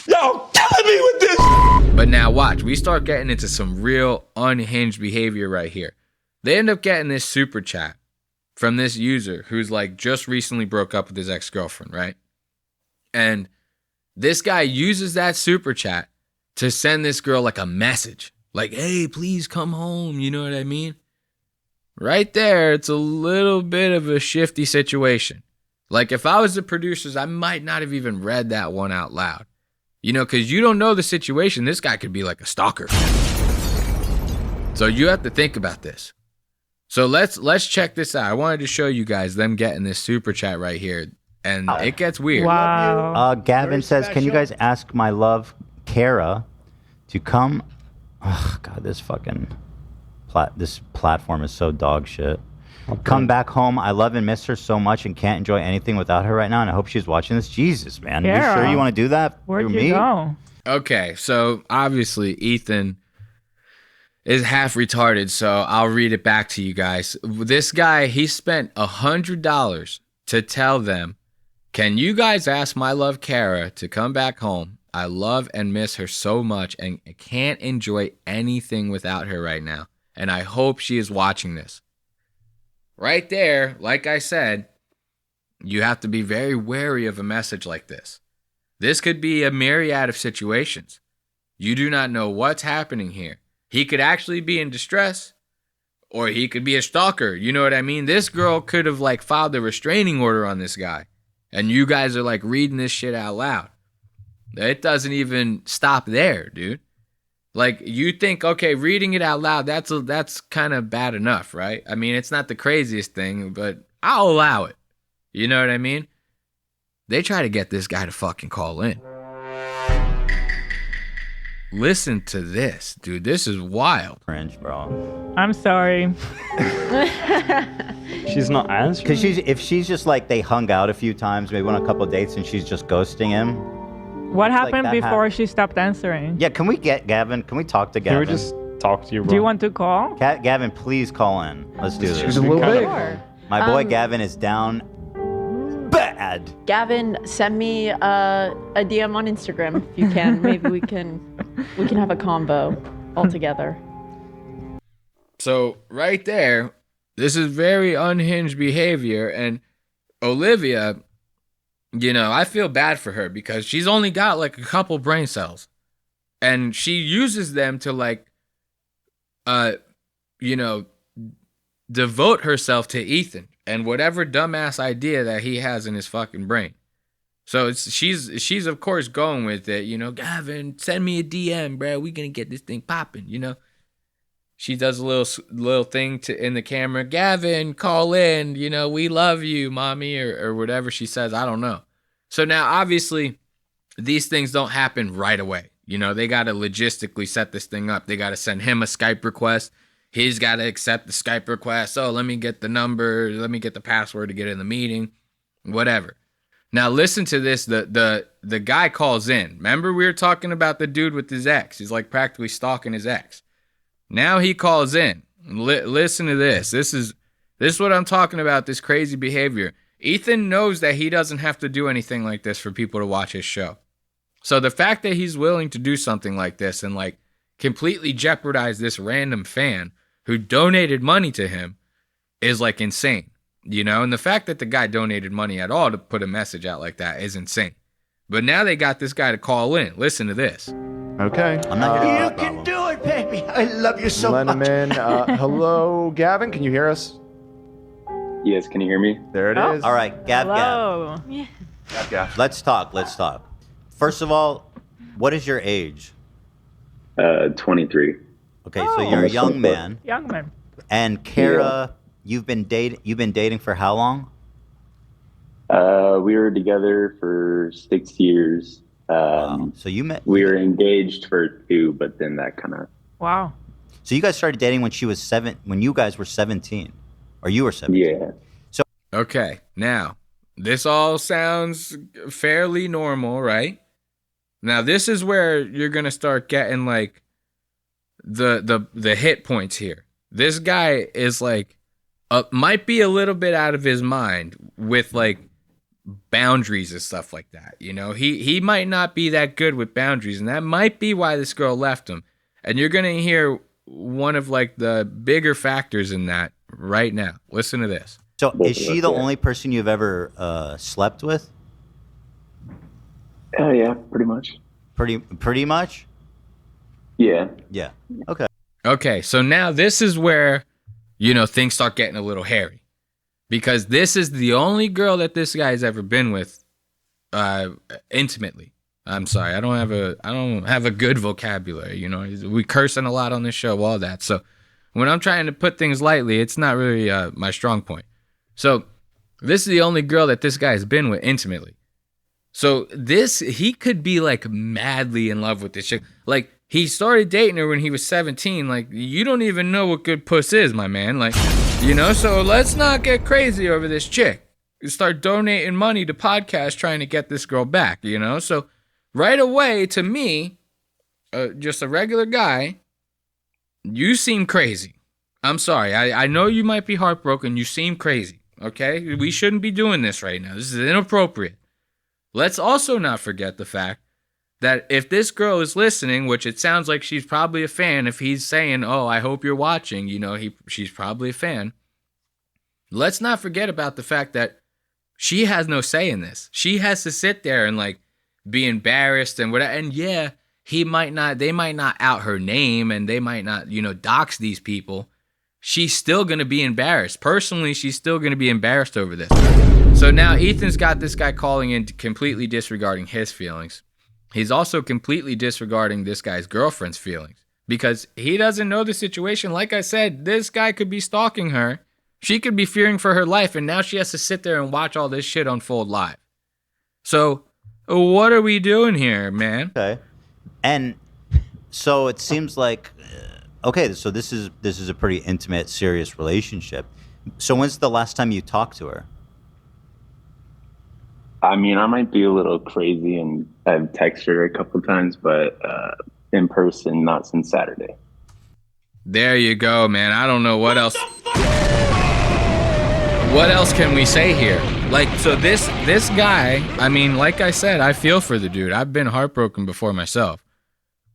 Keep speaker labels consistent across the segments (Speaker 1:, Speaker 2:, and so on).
Speaker 1: Y'all killing me with this.
Speaker 2: But now watch, we start getting into some real unhinged behavior right here. They end up getting this super chat from this user who's like just recently broke up with his ex-girlfriend, right? And this guy uses that super chat to send this girl like a message. Like, hey, please come home. You know what I mean? Right there, it's a little bit of a shifty situation. Like, if I was the producers, I might not have even read that one out loud. You know, because you don't know the situation. This guy could be like a stalker. So you have to think about this. So let's check this out. I wanted to show you guys them getting this super chat right here. And it gets weird.
Speaker 3: Wow.
Speaker 4: Gavin
Speaker 1: Very
Speaker 4: says, can you
Speaker 1: special.
Speaker 4: guys ask my love, Kara, to come? Oh, God, this fucking this platform is so dog shit.
Speaker 3: Okay.
Speaker 4: Come back home. I love and miss her so much and can't enjoy anything without her right now. And I hope she's watching this. Jesus, man. You
Speaker 3: Kara,
Speaker 4: sure you want to do that?
Speaker 3: Where'd
Speaker 4: through
Speaker 3: you
Speaker 4: me?
Speaker 3: go?
Speaker 2: Okay, so obviously Ethan is half retarded, so I'll read it back to you guys. This guy, he spent $100 to tell them, can you guys ask my love Kara to come back home? I love and miss her so much and can't enjoy anything without her right now. And I hope she is watching this. Right there, like I said, you have to be very wary of a message like this. This could be a myriad of situations. You do not know what's happening here. He could actually be in distress, or he could be a stalker. You know what I mean? This girl could have like filed a restraining order on this guy, and you guys are like reading this shit out loud. It doesn't even stop there, dude. Like, you think, okay, reading it out loud, that's kind of bad enough, right? I mean, it's not the craziest thing, but I'll allow it. You know what I mean? They try to get this guy to fucking call in. Listen to this, dude. This is wild.
Speaker 4: Cringe, bro.
Speaker 3: I'm sorry.
Speaker 5: She's not answering.
Speaker 4: Because if she's just like, they hung out a few times, maybe went on a couple of dates, and she's just ghosting him.
Speaker 3: What
Speaker 4: Like
Speaker 3: happened
Speaker 4: that
Speaker 3: before she stopped answering?
Speaker 4: Yeah, can we get Gavin? Can we talk to
Speaker 5: Can
Speaker 4: Gavin?
Speaker 5: we just talk to you, bro?
Speaker 3: Do you want to call?
Speaker 4: Gavin, please call in. Let's do
Speaker 5: She's
Speaker 4: this.
Speaker 5: a little big.
Speaker 6: Sure.
Speaker 4: My boy Gavin is down bad.
Speaker 6: Gavin, send me a DM on Instagram if you can. Maybe we can have a combo all together.
Speaker 2: So right there, this is very unhinged behavior. And Olivia, you know, I feel bad for her because she's only got like a couple brain cells. And she uses them to like, you know, devote herself to Ethan and whatever dumbass idea that he has in his fucking brain. So she's of course going with it, you know, Gavin, send me a DM, bro. We gonna get this thing popping, you know. She does a little thing in the camera. Gavin, call in. You know, we love you, mommy, or whatever she says. I don't know. So now, obviously, these things don't happen right away. You know, they got to logistically set this thing up. They got to send him a Skype request. He's got to accept the Skype request. Oh, let me get the number. Let me get the password to get in the meeting. Whatever. Now, listen to this. The guy calls in. Remember, we were talking about the dude with his ex. He's like practically stalking his ex. Now he calls in. Listen to this. This is what I'm talking about, this crazy behavior. Ethan knows that he doesn't have to do anything like this for people to watch his show. So the fact that he's willing to do something like this and like completely jeopardize this random fan who donated money to him is like insane, you know? And the fact that the guy donated money at all to put a message out like that is insane. But now they got this guy to call in. Listen to this.
Speaker 5: Okay.
Speaker 4: I'm not here
Speaker 1: You can do it, baby. I love you so
Speaker 5: Let
Speaker 1: much.
Speaker 5: him in. Hello, Gavin. Can you hear us?
Speaker 7: Yes, can you hear me?
Speaker 5: There it
Speaker 3: Oh.
Speaker 5: is.
Speaker 4: All right, Gav.
Speaker 3: Hello.
Speaker 5: Gav.
Speaker 4: Let's talk. First of all, what is your age?
Speaker 7: 23.
Speaker 4: Okay, so you're a young man.
Speaker 3: Young man.
Speaker 4: And Kara, you've been dating for how long?
Speaker 7: We were together for 6 years.
Speaker 4: Wow. So you met.
Speaker 7: We were engaged for 2, but then that kind of...
Speaker 3: Wow.
Speaker 4: So you guys started dating when she was when you guys were 17, or you were 17.
Speaker 7: Yeah.
Speaker 2: Okay, now, this all sounds fairly normal, right? Now, this is where you're going to start getting, like, the hit points here. This guy is, like, might be a little bit out of his mind with, like, boundaries and stuff like that. You know, he might not be that good with boundaries, and that might be why this girl left him. And you're going to hear one of like the bigger factors in that right now. Listen to this.
Speaker 4: So is she the only person you've ever slept with?
Speaker 7: Yeah, pretty much.
Speaker 4: Pretty much?
Speaker 7: Yeah.
Speaker 4: Yeah. Okay.
Speaker 2: Okay, so now this is where, you know, things start getting a little hairy. Because this is the only girl that this guy's ever been with intimately. I'm sorry, I don't have a good vocabulary, you know. We cursing a lot on this show, all that. So when I'm trying to put things lightly, it's not really my strong point. So this is the only girl that this guy has been with intimately. So he could be like madly in love with this chick. Like, he started dating her when he was 17. Like, you don't even know what good puss is, my man. Like, you know, so let's not get crazy over this chick. Start donating money to podcasts trying to get this girl back, you know? So right away, to me, just a regular guy, you seem crazy. I'm sorry. I know you might be heartbroken. You seem crazy, okay? We shouldn't be doing this right now. This is inappropriate. Let's also not forget the fact that if this girl is listening, which it sounds like she's probably a fan, if he's saying, oh, I hope you're watching, you know, she's probably a fan. Let's not forget about the fact that she has no say in this. She has to sit there and like be embarrassed and whatever. And yeah, they might not out her name and they might not, you know, dox these people. She's still going to be embarrassed. Personally, she's still going to be embarrassed over this. So now Ethan's got this guy calling in, completely disregarding his feelings. He's also completely disregarding this guy's girlfriend's feelings because he doesn't know the situation. Like I said, this guy could be stalking her. She could be fearing for her life, and now she has to sit there and watch all this shit unfold live. So what are we doing here, man?
Speaker 4: Okay. And so it seems like, okay, so this is a pretty intimate, serious relationship. So when's the last time you talked to her?
Speaker 7: I mean, I might be a little crazy and I've texted her a couple times, but in person, not since Saturday.
Speaker 2: There you go, man. I don't know what else. What else can we say here? Like, so this guy, I mean, like I said, I feel for the dude. I've been heartbroken before myself.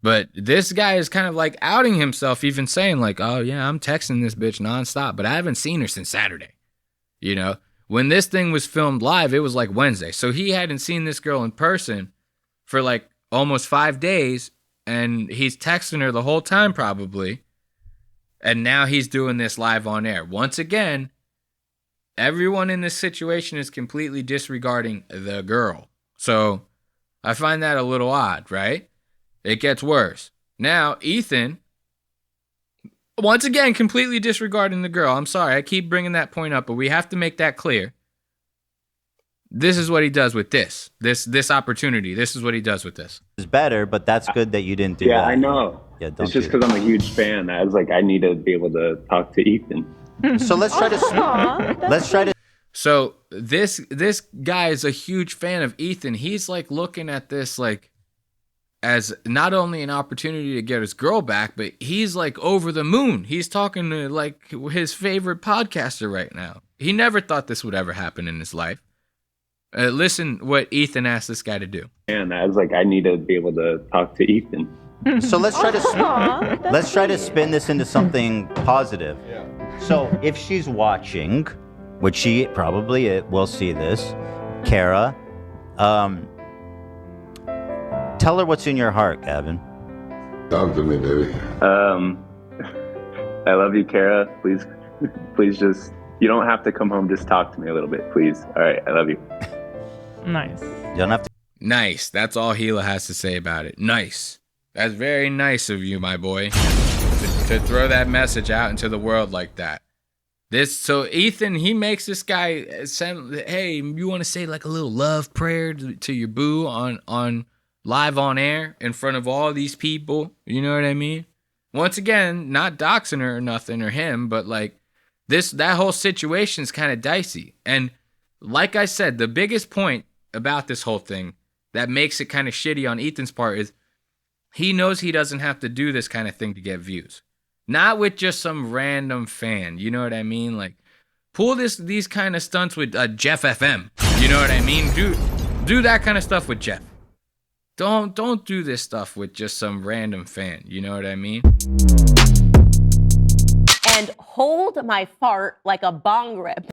Speaker 2: But this guy is kind of like outing himself, even saying like, oh yeah, I'm texting this bitch nonstop, but I haven't seen her since Saturday. You know? When this thing was filmed live, it was like Wednesday. So he hadn't seen this girl in person for like almost 5 days. And he's texting her the whole time probably. And now he's doing this live on air. Once again, everyone in this situation is completely disregarding the girl. So I find that a little odd, right? It gets worse. Now, Ethan, once again, completely disregarding the girl. I'm sorry, I keep bringing that point up, but we have to make that clear. This is what he does with this opportunity. This is what he does with this.
Speaker 4: It's better, but that's good that you didn't do
Speaker 7: Yeah,
Speaker 4: that.
Speaker 7: I know.
Speaker 4: Yeah,
Speaker 7: it's just because I'm a huge fan. I was like, I need to be able to talk to Ethan.
Speaker 4: So let's try to.
Speaker 2: So this guy is a huge fan of Ethan. He's like looking at this like as not only an opportunity to get his girl back, but he's like over the moon. He's talking to like his favorite podcaster right now. He never thought this would ever happen in his life. Listen what Ethan asked this guy to do.
Speaker 7: And I was like, I need to be able to talk to Ethan.
Speaker 4: So let's try to spin this into something positive. Yeah. So if she's watching, which she probably will see this, Kara, tell her what's in your heart, Gavin.
Speaker 8: Talk to me, baby.
Speaker 7: I love you, Kara. Please just, you don't have to come home. Just talk to me a little bit, please. All right. I love you.
Speaker 3: Nice.
Speaker 4: You don't have to.
Speaker 2: Nice. That's all Gila has to say about it. Nice. That's very nice of you, my boy, to throw that message out into the world like that. So Ethan, he makes this guy send, hey, you want to say like a little love prayer to your boo on live on air in front of all these people. You know what I mean? Once again, not doxing her or nothing or him, but like that whole situation is kind of dicey. And like I said, the biggest point about this whole thing that makes it kind of shitty on Ethan's part is he knows he doesn't have to do this kind of thing to get views. Not with just some random fan. You know what I mean? Like, pull these kind of stunts with Jeff FM. You know what I mean? Do that kind of stuff with Jeff. Don't do this stuff with just some random fan. You know what I mean?
Speaker 9: And hold my fart like a bong rip.